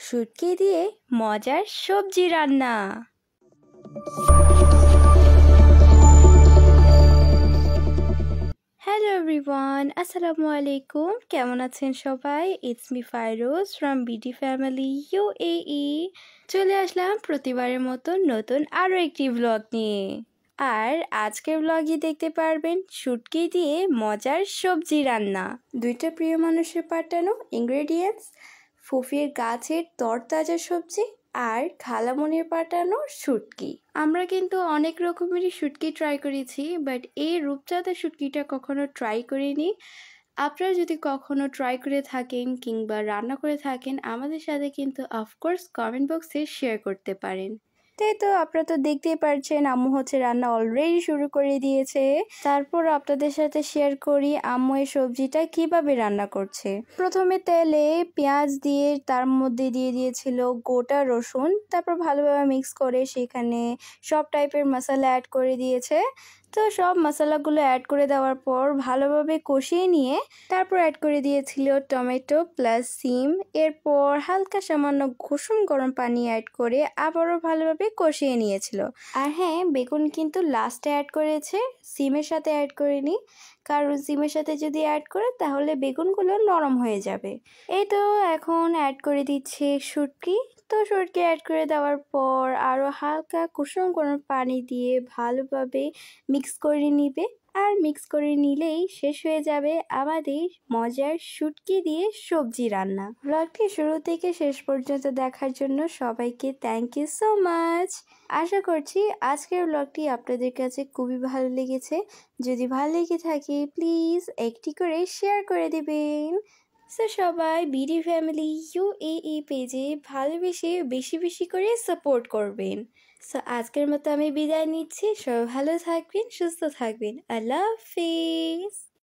শুটকি দিয়ে মজার সবজি রান্না। হ্যালো এভরিওয়ান, আসসালামু আলাইকুম। কেমন আছেন সবাই? It's me Fairoz from BD family UAE। চলে আসলাম প্রতিবারের মতো নতুন আরও একটি ব্লগ নিয়ে। আর আজকের ব্লগে দেখতে পারবেন শুটকি দিয়ে মজার সবজি রান্না। দুইটা প্রিয় মানুষের পাঠানো ইনগ্রেডিয়েন্টস, ফুফির গাছের তরতাজা সবজি আর খালামনির পাঠানো শুটকি। আমরা কিন্তু অনেক রকমেরই শুটকি ট্রাই করেছি, বাট এই রূপচাঁদা শুটকিটা কখনো ট্রাই করিনি। আপনারা যদি কখনো ট্রাই করে থাকেন কিংবা রান্না করে থাকেন, আমাদের সাথে কিন্তু অফকোর্স কমেন্ট বক্সে শেয়ার করতে পারেন। তাই তো আপনারা তো দেখতেই পারছেন আম্মু হচ্ছে রান্না অলরেডি শুরু করে দিয়েছে। তারপর আপনাদের সাথে শেয়ার করি আম্মু এই সবজিটা কিভাবে রান্না করছে। প্রথমে তেলে পেঁয়াজ দিয়ে তার মধ্যে দিয়ে দিয়েছিল গোটা রসুন, তারপর ভালোভাবে মিক্স করে সেখানে সব টাইপের মশলা অ্যাড করে দিয়েছে। তো সব মশলাগুলো অ্যাড করে দেওয়ার পর ভালোভাবে কষিয়ে নিয়ে তারপর অ্যাড করে দিয়েছিল টমেটো প্লাস সিম। এরপর হালকা সামান্য কুসুম গরম পানি অ্যাড করে আবারও ভালোভাবে কষিয়ে নিয়েছিল। আর হ্যাঁ, বেগুন কিন্তু লাস্টে অ্যাড করেছে, সিমের সাথে অ্যাড করিনি, কারণ সিমের সাথে যদি অ্যাড করে তাহলে বেগুনগুলো নরম হয়ে যাবে। এই তো এখন অ্যাড করে দিচ্ছে শুটকি। তো শুটকি অ্যাড করে দেওয়ার পর আরও হালকা কুসুম গরম পানি দিয়ে ভালোভাবে মিক্স করে নিবে। আর মিক্স করে নিলেই শেষ হয়ে যাবে আমাদের মজার শুটকি দিয়ে সবজি রান্না। ব্লগটি শুরু থেকে শেষ পর্যন্ত দেখার জন্য সবাইকে থ্যাংক ইউ সো মাচ। আশা করছি আজকের ব্লগটি আপনাদের কাছে খুবই ভালো লেগেছে। যদি ভালো লেগে থাকে প্লিজ একটি করে শেয়ার করে দেবেন। সো সবাই বিডি ফ্যামিলি UAE পেজে ভালোবেসে বেশি বেশি করে সাপোর্ট করবেন। সো আজকের মতো আমি বিদায় নিচ্ছি। সবাই ভালো থাকবেন, সুস্থ থাকবেন। আল্লাহ হাফিজ।